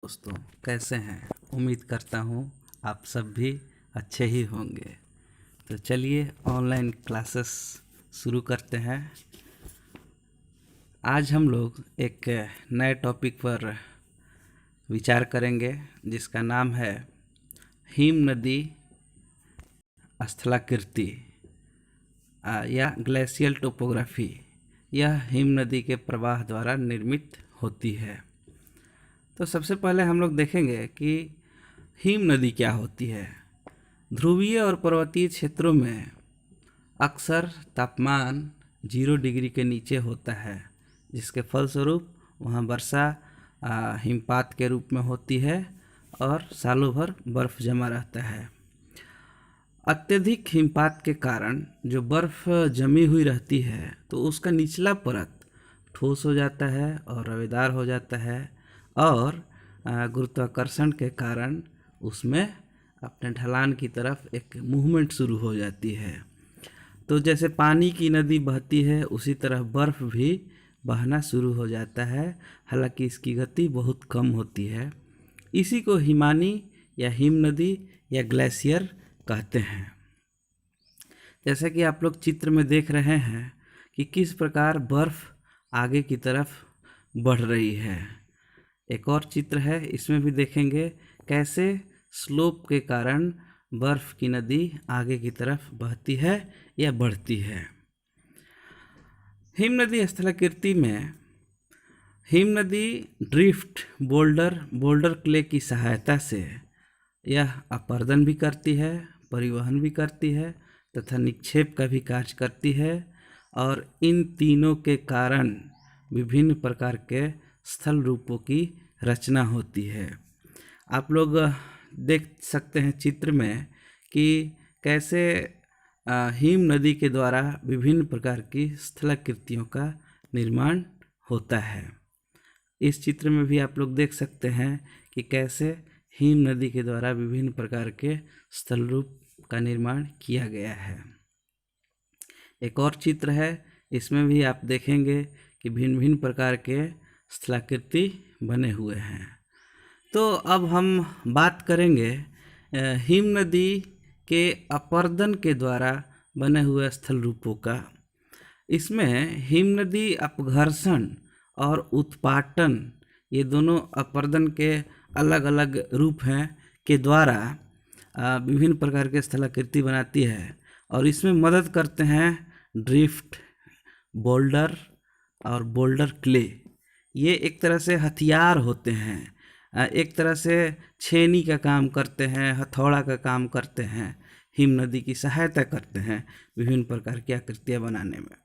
दोस्तों, कैसे हैं? उम्मीद करता हूँ आप सब भी अच्छे ही होंगे। तो चलिए ऑनलाइन क्लासेस शुरू करते हैं। आज हम लोग एक नए टॉपिक पर विचार करेंगे जिसका नाम है हिम नदी स्थलाकृति या ग्लेशियल टोपोग्राफी। यह हिम नदी के प्रवाह द्वारा निर्मित होती है। तो सबसे पहले हम लोग देखेंगे कि हिम नदी क्या होती है। ध्रुवीय और पर्वतीय क्षेत्रों में अक्सर तापमान 0 डिग्री के नीचे होता है, जिसके फलस्वरूप वहाँ वर्षा हिमपात के रूप में होती है और सालों भर बर्फ़ जमा रहता है। अत्यधिक हिमपात के कारण जो बर्फ़ जमी हुई रहती है तो उसका निचला परत ठोस हो जाता है और रवेदार हो जाता है और गुरुत्वाकर्षण के कारण उसमें अपने ढलान की तरफ एक मूवमेंट शुरू हो जाती है। तो जैसे पानी की नदी बहती है उसी तरह बर्फ़ भी बहना शुरू हो जाता है, हालांकि इसकी गति बहुत कम होती है। इसी को हिमानी या हिम नदी या ग्लेशियर कहते हैं। जैसे कि आप लोग चित्र में देख रहे हैं कि किस प्रकार बर्फ़ आगे की तरफ बढ़ रही है। एक और चित्र है, इसमें भी देखेंगे कैसे स्लोप के कारण बर्फ़ की नदी आगे की तरफ बहती है या बढ़ती है। हिम नदी स्थलाकृति में हिम नदी ड्रिफ्ट बोल्डर क्ले की सहायता से यह अपर्दन भी करती है, परिवहन भी करती है तथा निक्षेप का भी कार्य करती है और इन तीनों के कारण विभिन्न प्रकार के स्थल रूपों की रचना होती है। आप लोग देख सकते हैं चित्र में कि कैसे हिम नदी के द्वारा विभिन्न प्रकार की स्थलाकृतियों का निर्माण होता है। इस चित्र में भी आप लोग देख सकते हैं कि कैसे हिम नदी के द्वारा विभिन्न प्रकार के स्थल रूप का निर्माण किया गया है। एक और चित्र है, इसमें भी आप देखेंगे कि भिन्न भिन्न प्रकार के स्थलाकृति बने हुए हैं। तो अब हम बात करेंगे हिम नदी के अपर्दन के द्वारा बने हुए स्थल रूपों का। इसमें हिम नदी अपघर्षण और उत्पाटन, ये दोनों अपर्दन के अलग अलग रूप हैं के द्वारा विभिन्न प्रकार के स्थलाकृति बनाती है और इसमें मदद करते हैं ड्रिफ्ट, बोल्डर और बोल्डर क्ले। ये एक तरह से हथियार होते हैं, एक तरह से छेनी का काम करते हैं, हथौड़ा का काम करते हैं, हिम नदी की सहायता करते हैं विभिन्न प्रकार की आकृतियाँ बनाने में।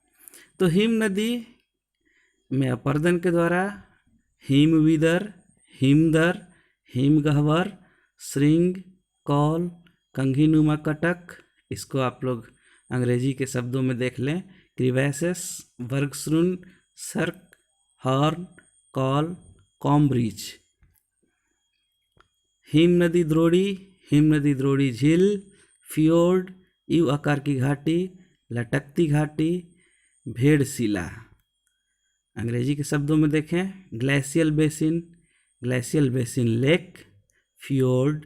तो हिम नदी में अपर्दन के द्वारा हिमविदर, हिमदर, हिमगह्वर, श्रृंग, कौल, कंघीनुमा कटक, इसको आप लोग अंग्रेजी के शब्दों में देख लें, क्रिवैसेस, वर्गश्रुन, सर्क, हॉर्न, कॉल, कॉम्ब्रिज। हिम नदी द्रोणी झील, फियोर्ड, यू आकार की घाटी, लटकती घाटी, भेड़शिला। अंग्रेजी के शब्दों में देखें, glacial basin lake, fjord,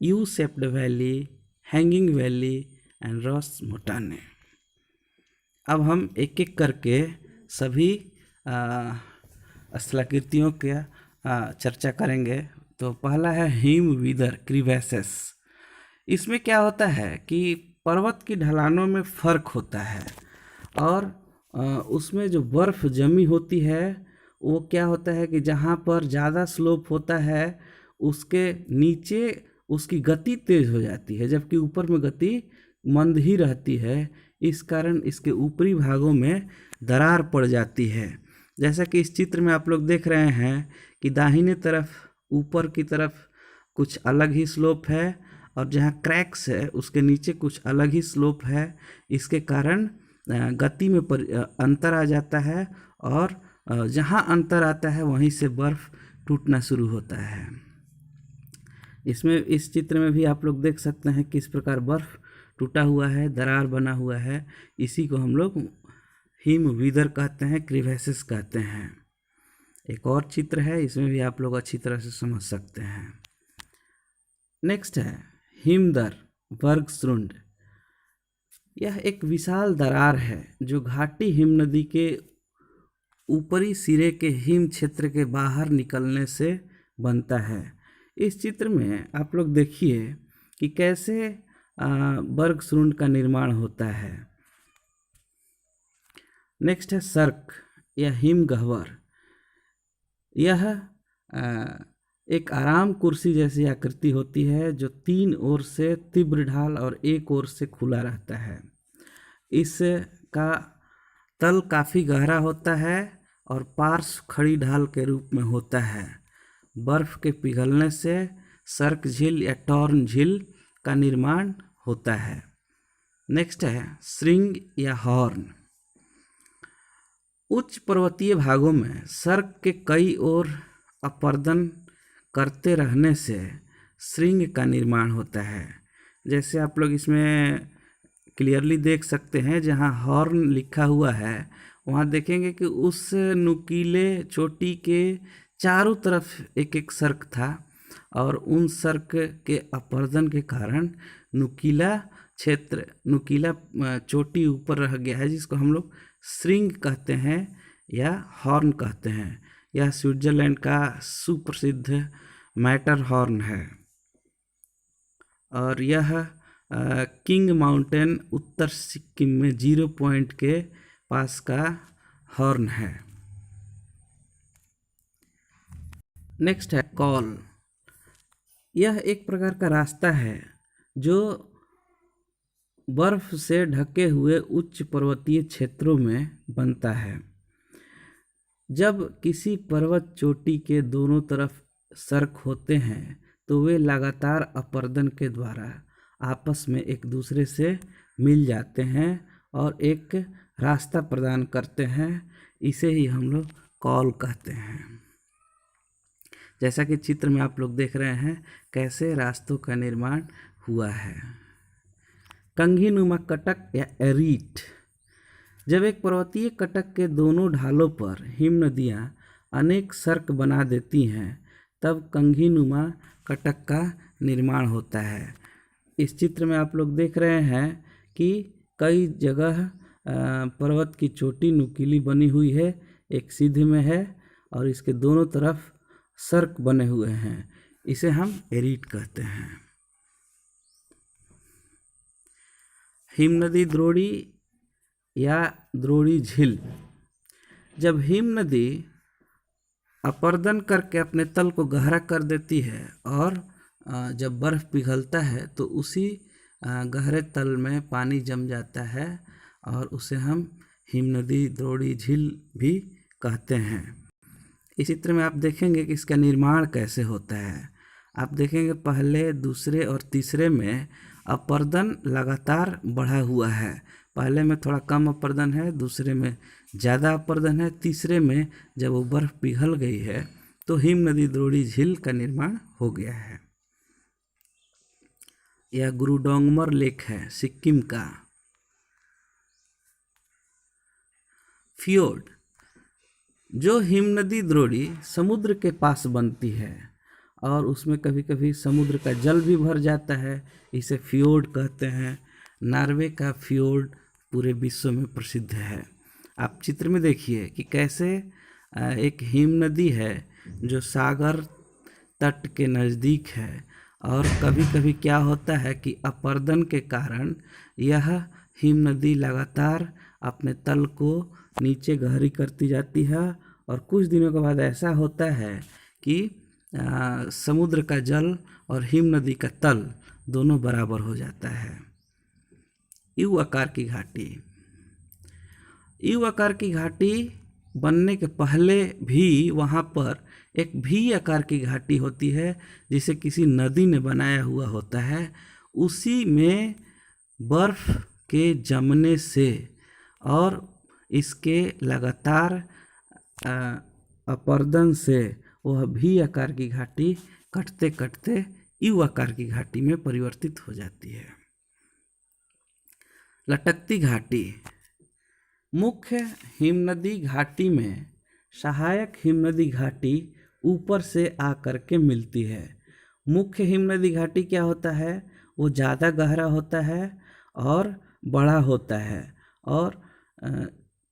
U shaped valley, hanging valley and roche moutonnee. अब हम एक एक करके सभी स्थलाकृतियों का चर्चा करेंगे। तो पहला है हिमविदर क्रिवैसेस। इसमें क्या होता है कि पर्वत की ढलानों में फ़र्क होता है और उसमें जो बर्फ़ जमी होती है वो क्या होता है कि जहाँ पर ज़्यादा स्लोप होता है उसके नीचे उसकी गति तेज़ हो जाती है, जबकि ऊपर में गति मंद ही रहती है। इस कारण इसके ऊपरी भागों में दरार पड़ जाती है। जैसा कि इस चित्र में आप लोग देख रहे हैं कि दाहिने तरफ ऊपर की तरफ कुछ अलग ही स्लोप है और जहाँ क्रैक्स है उसके नीचे कुछ अलग ही स्लोप है। इसके कारण गति में अंतर आ जाता है और जहाँ अंतर आता है वहीं से बर्फ़ टूटना शुरू होता है। इसमें इस चित्र में भी आप लोग देख सकते हैं किस प्रकार बर्फ़ टूटा हुआ है, दरार बना हुआ है। इसी को हम लोग हिमविदर कहते हैं, क्रिवैसेस कहते हैं। एक और चित्र है, इसमें भी आप लोग अच्छी तरह से समझ सकते हैं। नेक्स्ट है हिमदर बर्गसुंड। यह एक विशाल दरार है जो घाटी हिमनदी के ऊपरी सिरे के हिम क्षेत्र के बाहर निकलने से बनता है। इस चित्र में आप लोग देखिए कि कैसे बर्गसुंड का निर्माण होता है। नेक्स्ट है सर्क या हिमगह्वर। यह एक आराम कुर्सी जैसी आकृति होती है जो 3 ओर से तीव्र ढाल और 1 ओर से खुला रहता है। इसका तल काफ़ी गहरा होता है और पार्श्व खड़ी ढाल के रूप में होता है। बर्फ के पिघलने से सर्क झील या टॉर्न झील का निर्माण होता है। नेक्स्ट है श्रिंग या हॉर्न। उच्च पर्वतीय भागों में सर्क के कई ओर अपर्दन करते रहने से श्रिंग का निर्माण होता है। जैसे आप लोग इसमें क्लियरली देख सकते हैं, जहाँ हॉर्न लिखा हुआ है वहाँ देखेंगे कि उस नुकीले चोटी के चारों तरफ एक एक सर्क था और उन सर्क के अपर्दन के कारण नुकीला क्षेत्र, नुकीला चोटी ऊपर रह गया है, जिसको हम लोग श्रिंग कहते हैं या हॉर्न कहते हैं। यह स्विट्जरलैंड का सुप्रसिद्ध मैटर हॉर्न है और यह किंग माउंटेन उत्तर सिक्किम में 0 पॉइंट के पास का हॉर्न है। नेक्स्ट है कॉल। यह एक प्रकार का रास्ता है जो बर्फ से ढके हुए उच्च पर्वतीय क्षेत्रों में बनता है। जब किसी पर्वत चोटी के दोनों तरफ सर्क होते हैं तो वे लगातार अपर्दन के द्वारा आपस में एक दूसरे से मिल जाते हैं और एक रास्ता प्रदान करते हैं। इसे ही हम लोग कॉल कहते हैं। जैसा कि चित्र में आप लोग देख रहे हैं कैसे रास्तों का निर्माण हुआ है। कंघीनुमा कटक या एरीट। जब एक पर्वतीय कटक के दोनों ढालों पर हिम नदियाँ अनेक सर्क बना देती हैं तब कंघीनुमा कटक का निर्माण होता है। इस चित्र में आप लोग देख रहे हैं कि कई जगह पर्वत की चोटी नुकीली बनी हुई है, एक सीधे में है और इसके दोनों तरफ सर्क बने हुए हैं। इसे हम एरीट कहते हैं। हिमनदी द्रोणी या द्रोणी झील। जब हिम नदी अपर्दन करके अपने तल को गहरा कर देती है और जब बर्फ़ पिघलता है तो उसी गहरे तल में पानी जम जाता है और उसे हम हिमनदी द्रोणी झील भी कहते हैं। इस चित्र में आप देखेंगे कि इसका निर्माण कैसे होता है। आप देखेंगे पहले, दूसरे और तीसरे में अपर्दन लगातार बढ़ा हुआ है। पहले में थोड़ा कम अपर्दन है, दूसरे में ज़्यादा अपर्दन है, तीसरे में जब वो बर्फ़ पिघल गई है तो हिम नदी द्रोणी झील का निर्माण हो गया है। यह गुरुडोंगमर लेक है सिक्किम का। फियोर्ड। जो हिमनदी द्रोणी समुद्र के पास बनती है और उसमें कभी कभी समुद्र का जल भी भर जाता है, इसे फियोर्ड कहते हैं। नॉर्वे का फियोर्ड पूरे विश्व में प्रसिद्ध है। आप चित्र में देखिए कि कैसे एक हिम नदी है जो सागर तट के नज़दीक है और कभी कभी क्या होता है कि अपर्दन के कारण यह हिम नदी लगातार अपने तल को नीचे गहरी करती जाती है और कुछ दिनों के बाद ऐसा होता है कि समुद्र का जल और हिम नदी का तल दोनों बराबर हो जाता है। यू आकार की घाटी। यू आकार की घाटी बनने के पहले भी वहाँ पर एक भी आकार की घाटी होती है जिसे किसी नदी ने बनाया हुआ होता है। उसी में बर्फ़ के जमने से और इसके लगातार अपर्दन से वह भी आकार की घाटी कटते कटते यू आकार की घाटी में परिवर्तित हो जाती है। लटकती घाटी। मुख्य हिमनदी घाटी में सहायक हिमनदी घाटी ऊपर से आकर के मिलती है। मुख्य हिमनदी घाटी क्या होता है, वो ज़्यादा गहरा होता है और बड़ा होता है, और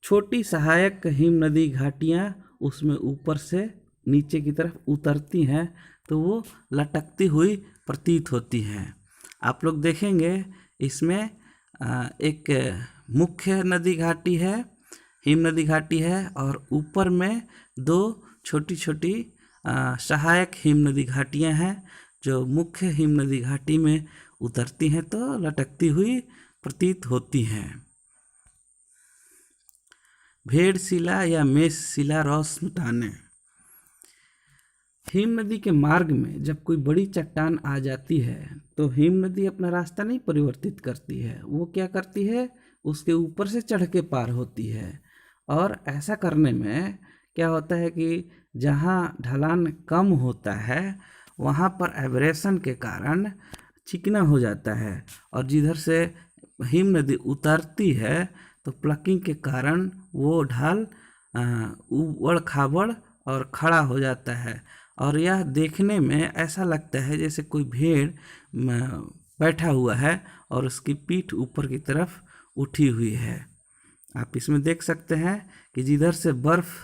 छोटी सहायक हिमनदी घाटियाँ उसमें ऊपर से नीचे की तरफ उतरती हैं, तो वो लटकती हुई प्रतीत होती हैं। आप लोग देखेंगे इसमें एक मुख्य नदी घाटी है, हिम नदी घाटी है, और ऊपर में दो छोटी छोटी सहायक हिम नदी घाटियाँ हैं जो मुख्य हिम नदी घाटी में उतरती हैं तो लटकती हुई प्रतीत होती हैं। भेड़शिला या मेषशिला रोशनटाने। हिम नदी के मार्ग में जब कोई बड़ी चट्टान आ जाती है तो हिम नदी अपना रास्ता नहीं परिवर्तित करती है, वो क्या करती है, उसके ऊपर से चढ़ के पार होती है। और ऐसा करने में क्या होता है कि जहाँ ढलान कम होता है वहाँ पर एब्रेशन के कारण चिकना हो जाता है, और जिधर से हिम नदी उतरती है तो प्लकिंग के कारण वो ढाल उबड़ खाबड़ और खड़ा हो जाता है, और यह देखने में ऐसा लगता है जैसे कोई भेड़ बैठा हुआ है और उसकी पीठ ऊपर की तरफ उठी हुई है। आप इसमें देख सकते हैं कि जिधर से बर्फ़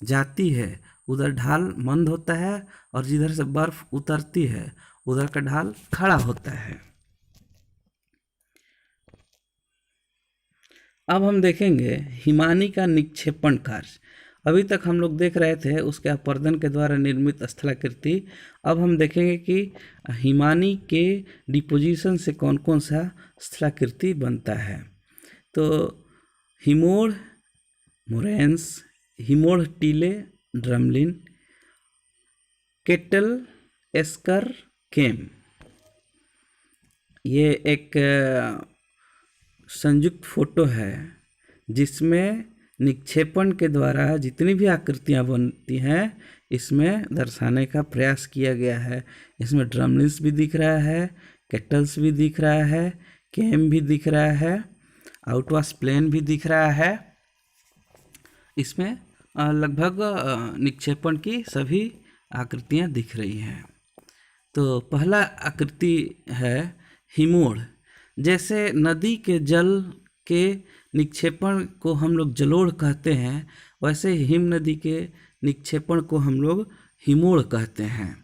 जाती है उधर ढाल मंद होता है, और जिधर से बर्फ़ उतरती है उधर का ढाल खड़ा होता है। अब हम देखेंगे हिमानी का निक्षेपण कार्य। अभी तक हम लोग देख रहे थे उसके अपर्दन के द्वारा निर्मित स्थलाकृति। अब हम देखेंगे कि हिमानी के डिपोजिशन से कौन कौन सा स्थलाकृति बनता है। तो हिमोड़ मोरेंस, हिमोड़ टीले ड्रमलिन, केटल एस्कर केम, ये एक संयुक्त फोटो है जिसमें निक्षेपण के द्वारा जितनी भी आकृतियाँ बनती हैं इसमें दर्शाने का प्रयास किया गया है। इसमें ड्रमलिन्स भी दिख रहा है, केटल्स भी दिख रहा है, केम भी दिख रहा है, आउटवाश प्लेन भी दिख रहा है। इसमें लगभग निक्षेपण की सभी आकृतियाँ दिख रही हैं। तो पहला आकृति है हिमोड़। जैसे नदी के जल के निक्षेपण को हम लोग जलोढ़ कहते हैं, वैसे हिम नदी के निक्षेपण को हम लोग हिमोड़ कहते हैं।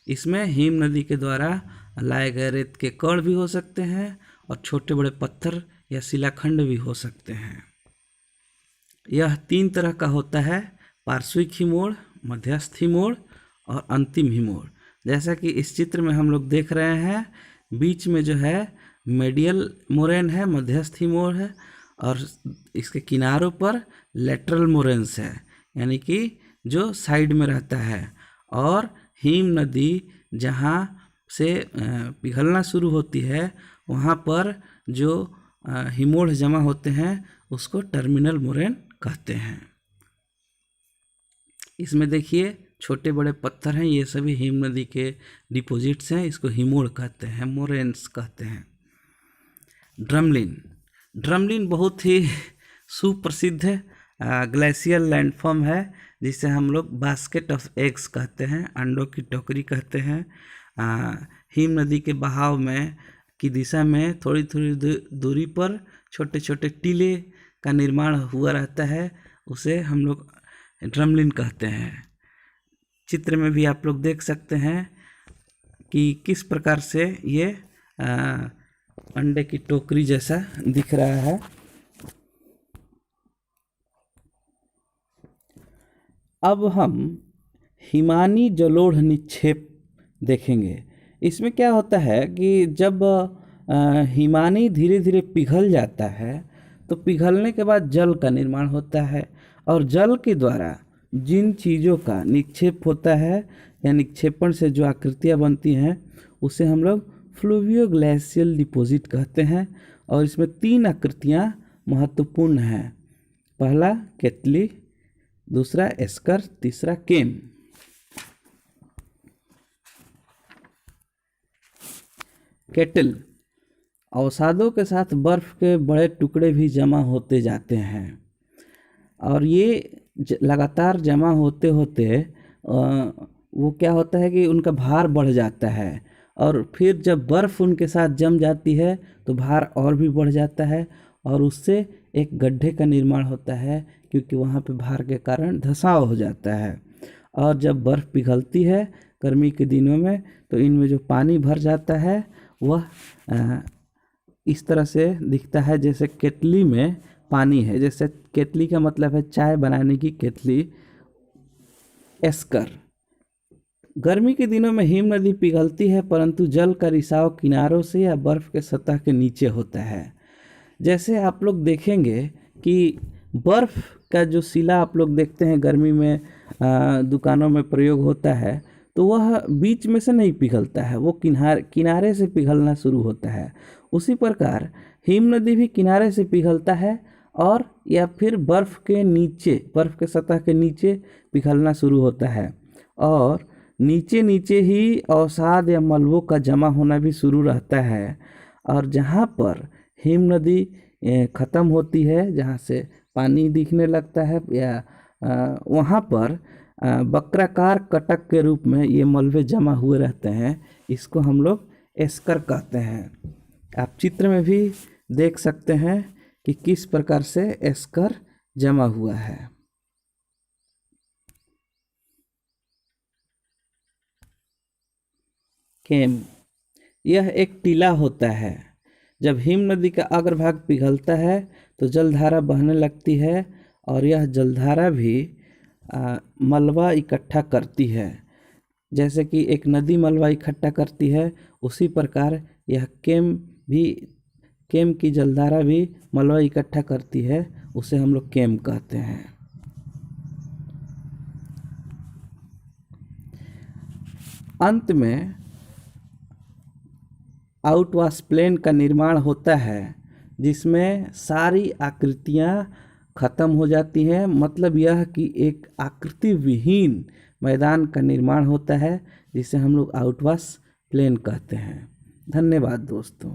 इसमें हिम नदी के द्वारा लाए गए रेत के कण भी हो सकते हैं और छोटे बड़े पत्थर या शिलाखंड भी हो सकते हैं। यह 3 तरह का होता है, पार्श्विक हिमोड़, मध्यस्थ हिमोड़ और अंतिम हिमोड़। जैसा कि इस चित्र में हम लोग देख रहे हैं, बीच में जो है मेडियल मोरेन है, मध्यस्थ हिमोड़ है, और इसके किनारों पर लेटरल मोरेन्स है, यानी कि जो साइड में रहता है। और हिम नदी जहाँ से पिघलना शुरू होती है वहाँ पर जो हिमोड़ जमा होते हैं उसको टर्मिनल मोरेन कहते हैं। इसमें देखिए छोटे बड़े पत्थर हैं, ये सभी हिम नदी के डिपॉजिट्स हैं, इसको हिमोड़ कहते हैं, मोरेन्स कहते हैं। ड्रमलिन, ड्रमलिन बहुत ही सुप्रसिद्ध ग्लेशियल लैंडफॉर्म है जिसे हम लोग बास्केट ऑफ एग्स कहते हैं, अंडों की टोकरी कहते हैं। हिम नदी के बहाव में की दिशा में थोड़ी थोड़ी दूरी पर छोटे छोटे टीले का निर्माण हुआ रहता है, उसे हम लोग ड्रमलिन कहते हैं। चित्र में भी आप लोग देख सकते हैं कि किस प्रकार से ये अंडे की टोकरी जैसा दिख रहा है। अब हम हिमानी जलोढ़ निक्षेप देखेंगे। इसमें क्या होता है कि जब हिमानी धीरे धीरे पिघल जाता है तो पिघलने के बाद जल का निर्माण होता है, और जल के द्वारा जिन चीज़ों का निक्षेप होता है या निक्षेपण से जो आकृतियाँ बनती हैं उसे हम लोग फ्लूवियो ग्लेशियल डिपॉजिट कहते हैं। और इसमें 3 आकृतियाँ महत्वपूर्ण हैं। पहला केटली, दूसरा एस्कर, तीसरा केम। केटल, अवसादों के साथ बर्फ के बड़े टुकड़े भी जमा होते जाते हैं, और ये लगातार जमा होते होते वो क्या होता है कि उनका भार बढ़ जाता है, और फिर जब बर्फ़ उनके साथ जम जाती है तो भार और भी बढ़ जाता है, और उससे एक गड्ढे का निर्माण होता है, क्योंकि वहाँ पे भार के कारण धंसाव हो जाता है। और जब बर्फ़ पिघलती है गर्मी के दिनों में, तो इनमें जो पानी भर जाता है वह इस तरह से दिखता है जैसे केतली में पानी है। जैसे केतली का मतलब है चाय बनाने की केतली, एस्कर। गर्मी के दिनों में हिम नदी पिघलती है, परंतु जल का रिसाव किनारों से या बर्फ़ के सतह के नीचे होता है। जैसे आप लोग देखेंगे कि बर्फ़ का जो सिला आप लोग देखते हैं गर्मी में दुकानों में प्रयोग होता है, तो वह बीच में से नहीं पिघलता है, वो किनारे से पिघलना शुरू होता है। उसी प्रकार हिम नदी भी किनारे से पिघलता है, और या फिर बर्फ़ के नीचे, बर्फ़ के सतह के नीचे पिघलना शुरू होता है, और नीचे नीचे ही अवसाद या मलबों का जमा होना भी शुरू रहता है। और जहाँ पर हिम नदी ख़त्म होती है, जहाँ से पानी दिखने लगता है, या वहाँ पर वक्राकार कटक के रूप में ये मलबे जमा हुए रहते हैं। इसको हम लोग एस्कर कहते हैं। आप चित्र में भी देख सकते हैं कि किस प्रकार से एस्कर जमा हुआ है। केम, यह एक टीला होता है। जब हिम नदी का अग्रभाग पिघलता है तो जलधारा बहने लगती है, और यह जलधारा भी मलबा इकट्ठा करती है। जैसे कि एक नदी मलबा इकट्ठा करती है, उसी प्रकार यह केम की जलधारा भी मलबा इकट्ठा करती है, उसे हम लोग केम कहते हैं। अंत में आउटवाश प्लेन का निर्माण होता है, जिसमें सारी आकृतियाँ ख़त्म हो जाती हैं। मतलब यह कि एक आकृति विहीन मैदान का निर्माण होता है, जिसे हम लोग आउटवाश प्लेन कहते हैं। धन्यवाद दोस्तों।